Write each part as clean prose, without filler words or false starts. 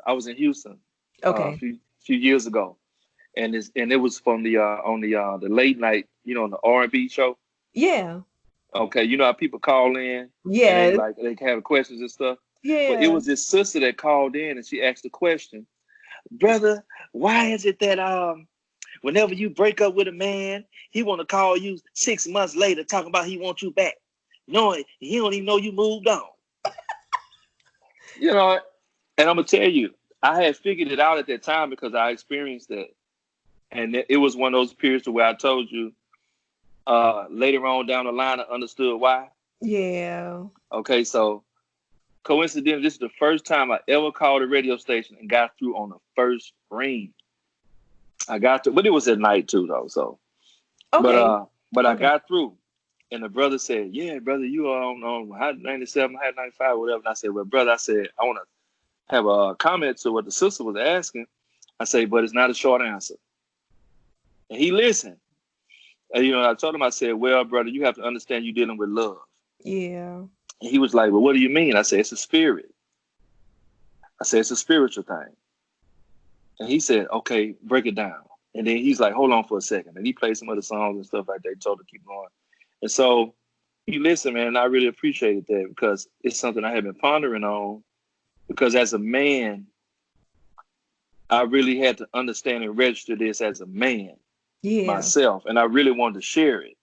I was in Houston a Okay. few years ago, and it was from the on the late night, on the R&B show. Yeah. Okay, you know how people call in and Yeah. they have questions and stuff. Well, it Yeah. was this sister that called in and she asked the question, brother, why is it that whenever you break up with a man, he want to call you 6 months later talking about he wants you back, knowing he don't even know you moved on. You know, and I'm gonna tell you, I had figured it out at that time because I experienced that, and it was one of those periods where I told you later on down the line I understood why. Yeah. Okay, so coincidentally, this is the first time I ever called a radio station and got through on the first ring. I got to, but it was at night too, though. So, but Okay. uh, but I Okay. got through, and the brother said, "Yeah, brother, you are on Hot 97, Hot 95, whatever." And I said, "Well, brother," I said, "I want to have a comment to what the sister was asking." I say, "But it's not a short answer." And he listened. And, I told him, I said, "Well, brother, you have to understand you're dealing with love." Yeah. And he was like, "Well, what do you mean?" I said, "It's a spirit." I said, "It's a spiritual thing." And he said, "Okay, break it down." And then he's like, "Hold on for a second." And he played some other songs and stuff like that. He told her to keep going. And so he listened, man, and I really appreciated that because it's something I have been pondering on. Because as a man, I really had to understand and register this as a man Yeah. myself. And I really wanted to share it.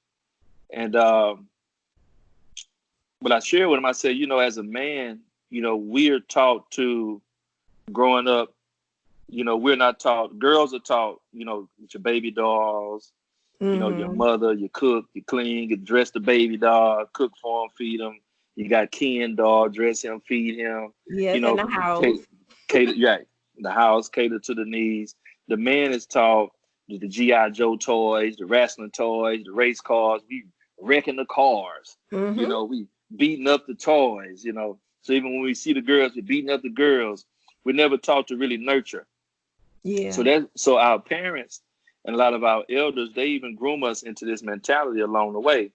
And but I shared with him, I said, as a man, we're taught to growing up, we're not taught, girls are taught, with your baby dolls, your Mm-hmm. mother, you cook, you clean, you dress the baby doll, cook for him, feed him. You got Ken doll, dress him, feed him, Yes, in the house. cater, cater, yeah, the house, cater to the needs. The man is taught the G.I. Joe toys, the wrestling toys, the race cars. We wrecking the cars. Mm-hmm. We beating up the toys. So even when we see the girls, we're beating up the girls. We're never taught to really nurture. Yeah. So our parents and a lot of our elders, they even groom us into this mentality along the way.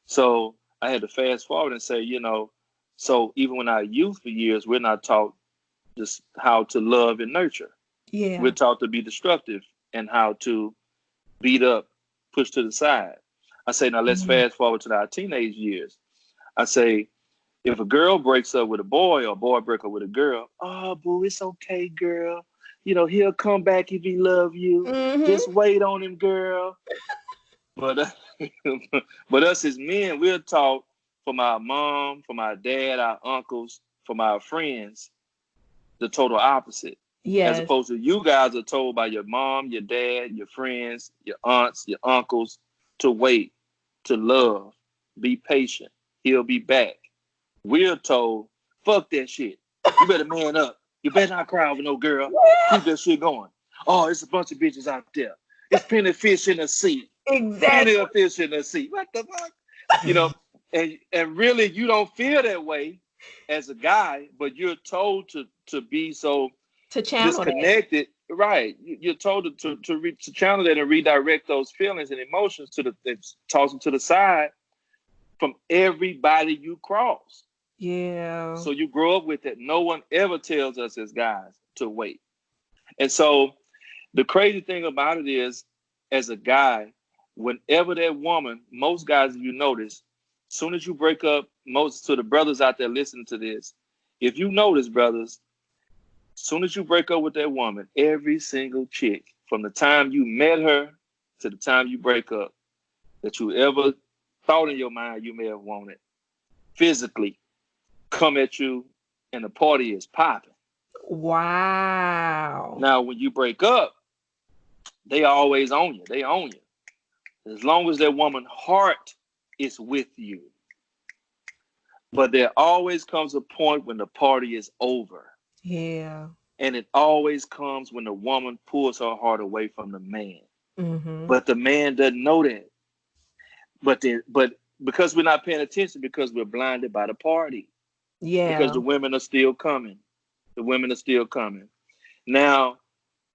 So I had to fast forward and say, so even when our youth for years, we're not taught just how to love and nurture. We're Yeah. taught to be destructive and how to beat up, push to the side. I say, now let's Mm. fast forward to our teenage years. I say, if a girl breaks up with a boy or a boy breaks up with a girl, oh, boo, it's okay, girl. He'll come back if he love you. Just Mm-hmm. wait on him, girl. But but us as men, we're taught from our mom, from our dad, our uncles, from our friends, the total opposite. As Yes. opposed to you guys are told by your mom, your dad, your friends, your aunts, your uncles to wait, to love, be patient. He'll be back. We're told, fuck that shit. You better man up. You better not cry over no girl. Keep that shit going. Oh, it's a bunch of bitches out there. It's plenty of fish in the sea. Plenty Exactly. of fish in the sea. What the fuck? You know, and really you don't feel that way as a guy, but you're told to be so To channel that. disconnected. Right. You're told to channel that and redirect those feelings and emotions toss them to the side from everybody you cross. Yeah. So you grow up with it. No one ever tells us as guys to wait. And so the crazy thing about it is, as a guy, whenever that woman, most guys, if you notice, soon as you break up, most to the brothers out there listening to this, if you notice, brothers, soon as you break up with that woman, every single chick, from the time you met her to the time you break up, that you ever thought in your mind you may have wanted, physically come at you, and the party is popping. Wow. Now, when you break up, they always own you. They own you. As long as that woman's heart is with you. But there always comes a point when the party is over. Yeah. And it always comes when the woman pulls her heart away from the man. Mm-hmm. But the man doesn't know that. But because we're not paying attention, because we're blinded by the party. Because the Yeah. women are still coming. The women are still coming. Now,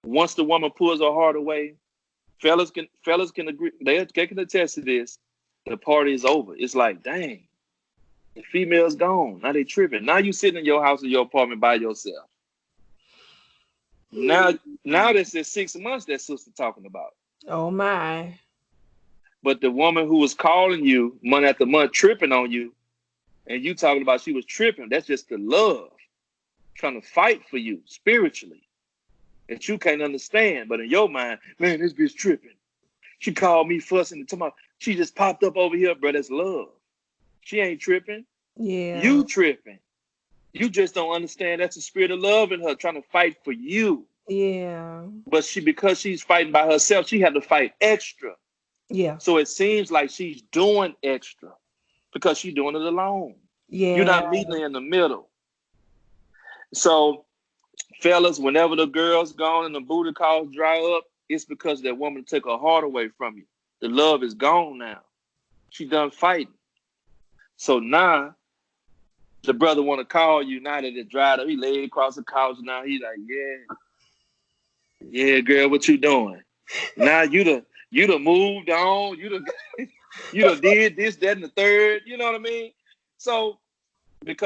once the woman pulls her heart away, fellas can agree. They can attest to this. The party is over. It's like, dang, the female's gone. Now they tripping. Now you sitting in your house or your apartment by yourself. Now this is 6 months that sister talking about. Oh my. But the woman who was calling you month after month, tripping on you, and you talking about she was tripping, that's just the love trying to fight for you spiritually that you can't understand. But in your mind, man, this bitch tripping. She called me fussing and talking about she just popped up over here, bro. That's love. She ain't tripping. Yeah. You tripping. You just don't understand that's the spirit of love in her trying to fight for you. Yeah. But because she's fighting by herself, she had to fight extra. Yeah. So it seems like she's doing extra because she's doing it alone. Yeah. You're not meeting her in the middle. So, fellas, whenever the girl's gone and the booty calls dry up, it's because that woman took her heart away from you. The love is gone now. She done fighting. So now, the brother want to call you now that it dried up. He laid across the couch now. He's like, yeah, girl, what you doing? Now you done moved on. You done did this, that, and the third. You know what I mean? So because